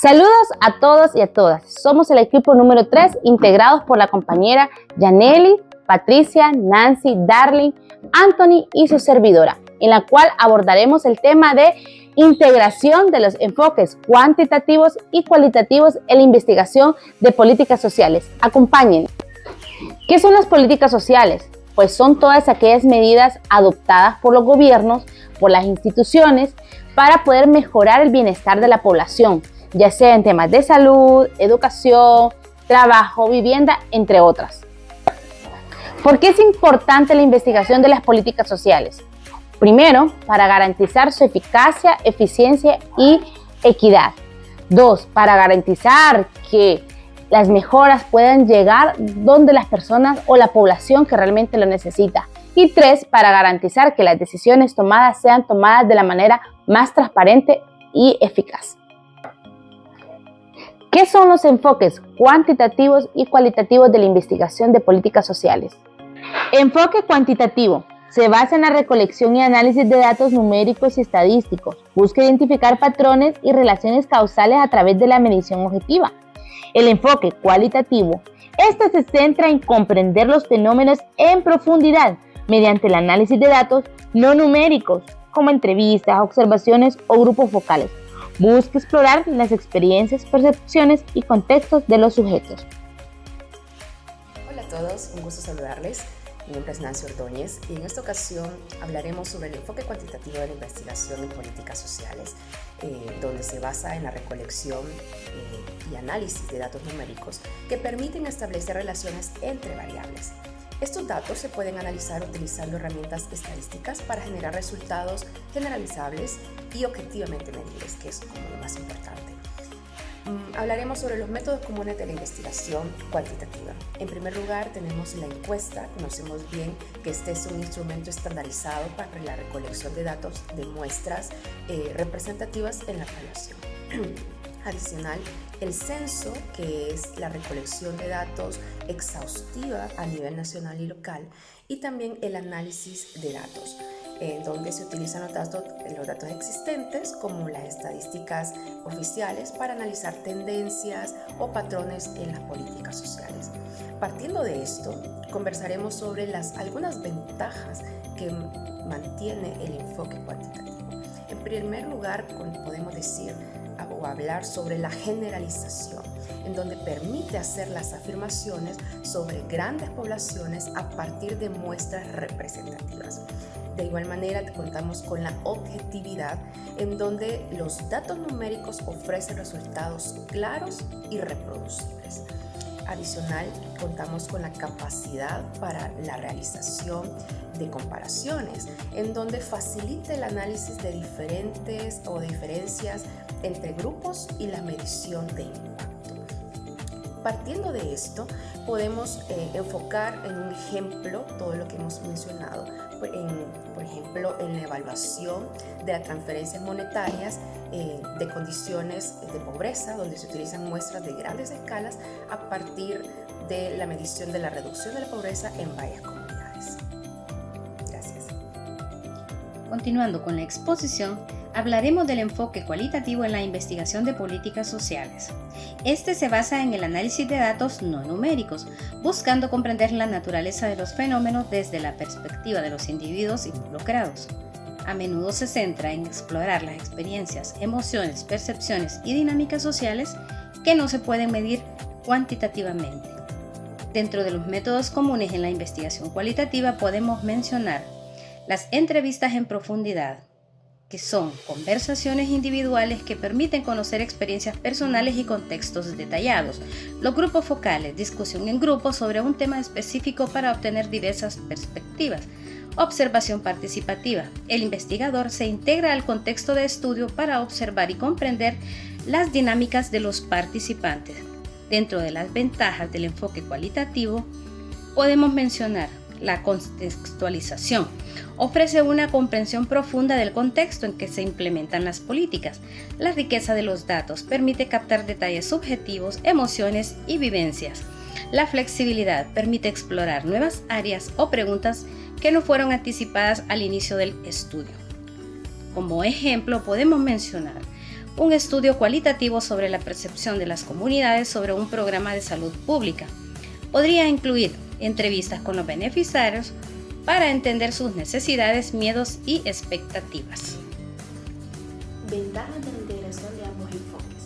Saludos a todos y a todas. Somos el equipo número 3, integrados por la compañera Yaneli, Patricia, Nancy, Darling, Anthony y su servidora, en la cual abordaremos el tema de integración de los enfoques cuantitativos y cualitativos en la investigación de políticas sociales. Acompáñennos. ¿Qué son las políticas sociales? Pues son todas aquellas medidas adoptadas por los gobiernos, por las instituciones, para poder mejorar el bienestar de la población, ya sea en temas de salud, educación, trabajo, vivienda, entre otras. ¿Por qué es importante la investigación de las políticas sociales? Primero, para garantizar su eficacia, eficiencia y equidad. 2, para garantizar que las mejoras puedan llegar donde las personas o la población que realmente lo necesita. Y 3, para garantizar que las decisiones tomadas sean tomadas de la manera más transparente y eficaz. ¿Qué son los enfoques cuantitativos y cualitativos de la investigación de políticas sociales? Enfoque cuantitativo. Se basa en la recolección y análisis de datos numéricos y estadísticos. Busca identificar patrones y relaciones causales a través de la medición objetiva. El enfoque cualitativo. Se centra en comprender los fenómenos en profundidad mediante el análisis de datos no numéricos, como entrevistas, observaciones o grupos focales. Busca explorar las experiencias, percepciones y contextos de los sujetos. Hola a todos, un gusto saludarles. Mi nombre es Nancy Ordóñez y en esta ocasión hablaremos sobre el enfoque cuantitativo de la investigación en políticas sociales, donde se basa en la recolección y análisis de datos numéricos que permiten establecer relaciones entre variables. Estos datos se pueden analizar utilizando herramientas estadísticas para generar resultados generalizables y objetivamente medibles, que es como lo más importante. Hablaremos sobre los métodos comunes de la investigación cuantitativa. En primer lugar, tenemos la encuesta. Conocemos bien que este es un instrumento estandarizado para la recolección de datos de muestras representativas en la población. Adicional, el censo, que es la recolección de datos exhaustiva a nivel nacional y local, y también el análisis de datos, en donde se utilizan los datos existentes como las estadísticas oficiales para analizar tendencias o patrones en las políticas sociales. Partiendo de esto, conversaremos sobre algunas ventajas que mantiene el enfoque cuantitativo. En primer lugar, podemos decir o hablar sobre la generalización, en donde permite hacer las afirmaciones sobre grandes poblaciones a partir de muestras representativas. De igual manera, contamos con la objetividad, en donde los datos numéricos ofrecen resultados claros y reproducibles. Adicional, contamos con la capacidad para la realización de comparaciones, en donde facilita el análisis de diferentes o diferencias entre grupos y la medición de impacto. Partiendo de esto, podemos enfocar en un ejemplo todo lo que hemos mencionado, por ejemplo, en la evaluación de las transferencias monetarias de condiciones de pobreza, donde se utilizan muestras de grandes escalas a partir de la medición de la reducción de la pobreza en varias comunidades. Gracias. Continuando con la exposición, hablaremos del enfoque cualitativo en la investigación de políticas sociales. Se basa en el análisis de datos no numéricos, buscando comprender la naturaleza de los fenómenos desde la perspectiva de los individuos involucrados. A menudo se centra en explorar las experiencias, emociones, percepciones y dinámicas sociales que no se pueden medir cuantitativamente. Dentro de los métodos comunes en la investigación cualitativa podemos mencionar las entrevistas en profundidad, que son conversaciones individuales que permiten conocer experiencias personales y contextos detallados. Los grupos focales, discusión en grupo sobre un tema específico para obtener diversas perspectivas. Observación participativa. El investigador se integra al contexto de estudio para observar y comprender las dinámicas de los participantes. Dentro de las ventajas del enfoque cualitativo, podemos mencionar la contextualización. Ofrece una comprensión profunda del contexto en que se implementan las políticas. La riqueza de los datos permite captar detalles subjetivos, emociones y vivencias. La flexibilidad permite explorar nuevas áreas o preguntas que no fueron anticipadas al inicio del estudio. Como ejemplo, podemos mencionar un estudio cualitativo sobre la percepción de las comunidades sobre un programa de salud pública. Podría incluir entrevistas con los beneficiarios para entender sus necesidades, miedos y expectativas. Ventajas de la integración de ambos enfoques.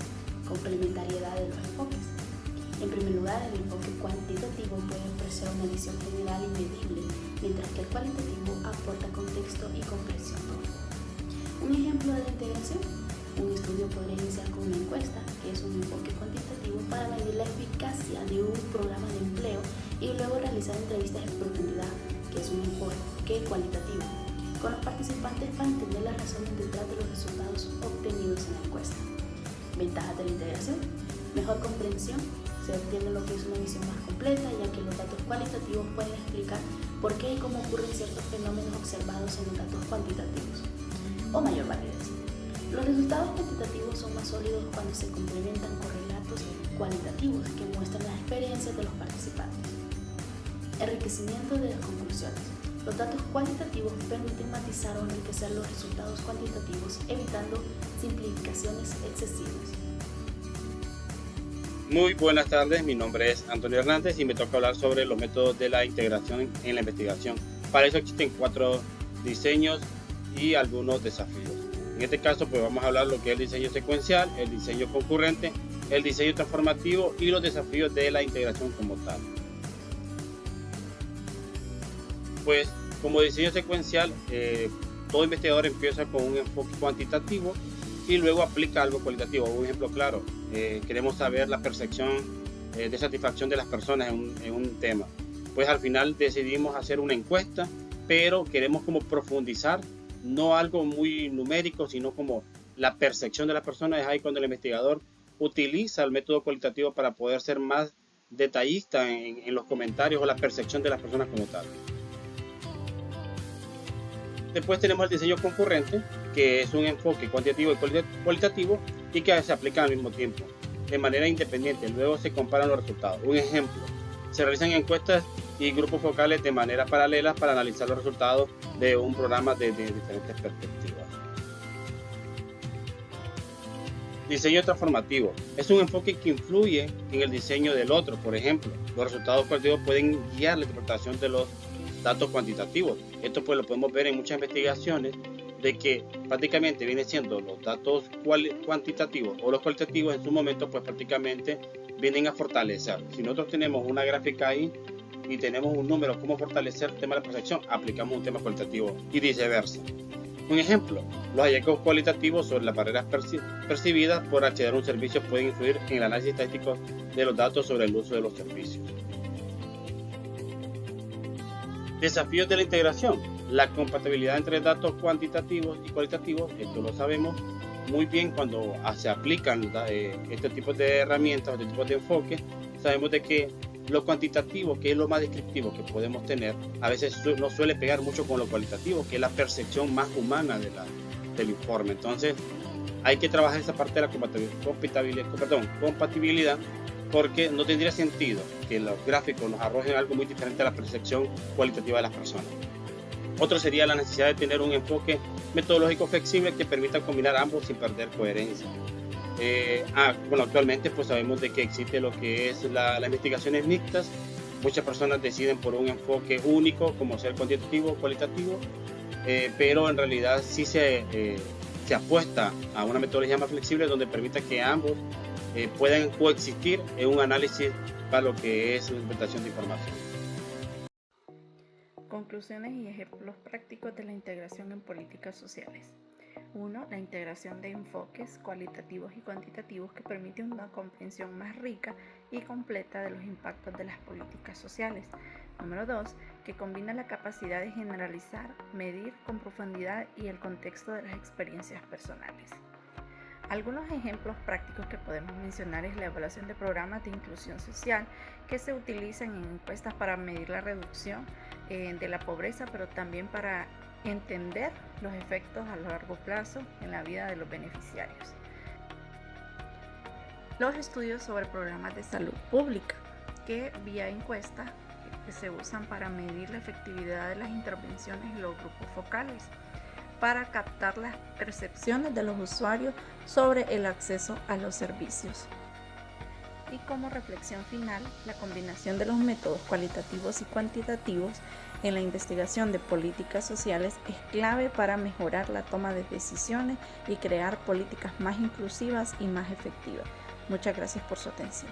Complementariedad de los enfoques. En primer lugar, el enfoque cuantitativo puede ofrecer una visión general y medible, mientras que el cualitativo aporta contexto y comprensión profunda. Un ejemplo de la integración. Un estudio podría iniciar con una encuesta, que es un enfoque cuantitativo para medir la eficacia de un programa de empleo, y luego realizar entrevistas en profundidad, que es un enfoque cualitativo, con los participantes para entender las razones detrás de los resultados obtenidos en la encuesta. Ventajas de la integración. Mejor comprensión. Se obtiene lo que es una visión más completa, ya que los datos cualitativos pueden explicar por qué y cómo ocurren ciertos fenómenos observados en los datos cuantitativos. O mayor validez. Los resultados cuantitativos son más sólidos cuando se complementan con relatos cualitativos que muestran las experiencias de los participantes. Enriquecimiento de las conclusiones. Los datos cualitativos permiten matizar o enriquecer los resultados cuantitativos, evitando simplificaciones excesivas. Muy buenas tardes, mi nombre es Antonio Hernández y me toca hablar sobre los métodos de la integración en la investigación. Para eso existen 4 diseños y algunos desafíos. En este caso, pues vamos a hablar lo que es el diseño secuencial, el diseño concurrente, el diseño transformativo y los desafíos de la integración como tal. Pues como diseño secuencial, todo investigador empieza con un enfoque cuantitativo y luego aplica algo cualitativo. Un ejemplo claro, queremos saber la percepción de satisfacción de las personas en un tema. Pues al final decidimos hacer una encuesta, pero queremos como profundizar, no algo muy numérico, sino como la percepción de las personas. Es ahí cuando el investigador utiliza el método cualitativo para poder ser más detallista en los comentarios o la percepción de las personas como tal. Después tenemos el diseño concurrente, que es un enfoque cuantitativo y cualitativo y que se aplica al mismo tiempo, de manera independiente. Luego se comparan los resultados. Un ejemplo, se realizan encuestas y grupos focales de manera paralela para analizar los resultados de un programa de diferentes perspectivas. Diseño transformativo es un enfoque que influye en el diseño del otro. Por ejemplo, los resultados cualitativos pueden guiar la interpretación de los datos cuantitativos. Esto pues lo podemos ver en muchas investigaciones, de que prácticamente viene siendo los datos cuantitativos o los cualitativos en su momento pues prácticamente vienen a fortalecer. Si nosotros tenemos una gráfica ahí y tenemos un número, cómo fortalecer el tema de la percepción, aplicamos un tema cualitativo y viceversa. Un ejemplo, los hallazgos cualitativos sobre las barreras percibidas por acceder a un servicio pueden influir en el análisis estadístico de los datos sobre el uso de los servicios. Desafíos de la integración. La compatibilidad entre datos cuantitativos y cualitativos, esto lo sabemos muy bien cuando se aplican este tipo de herramientas, este tipo de enfoques. Sabemos de que lo cuantitativo, que es lo más descriptivo que podemos tener, a veces no suele pegar mucho con lo cualitativo, que es la percepción más humana del informe. Entonces hay que trabajar esa parte de la compatibilidad, porque no tendría sentido que los gráficos nos arrojen algo muy diferente a la percepción cualitativa de las personas. Otro sería la necesidad de tener un enfoque metodológico flexible que permita combinar ambos sin perder coherencia. Bueno, actualmente pues sabemos de que existe lo que es las investigaciones mixtas. Muchas personas deciden por un enfoque único como ser cuantitativo o cualitativo, pero en realidad sí se apuesta a una metodología más flexible donde permita que ambos puedan coexistir en un análisis para lo que es la interpretación de información. Conclusiones y ejemplos prácticos de la integración en políticas sociales. 1. La integración de enfoques cualitativos y cuantitativos que permite una comprensión más rica y completa de los impactos de las políticas sociales. Número 2. Que combina la capacidad de generalizar, medir con profundidad y el contexto de las experiencias personales. Algunos ejemplos prácticos que podemos mencionar es la evaluación de programas de inclusión social que se utilizan en encuestas para medir la reducción de la pobreza, pero también para entender los efectos a largo plazo en la vida de los beneficiarios. Los estudios sobre programas de salud pública que vía encuesta se usan para medir la efectividad de las intervenciones en los grupos focales. para captar las percepciones de los usuarios sobre el acceso a los servicios. Y como reflexión final, la combinación de los métodos cualitativos y cuantitativos en la investigación de políticas sociales es clave para mejorar la toma de decisiones y crear políticas más inclusivas y más efectivas. Muchas gracias por su atención.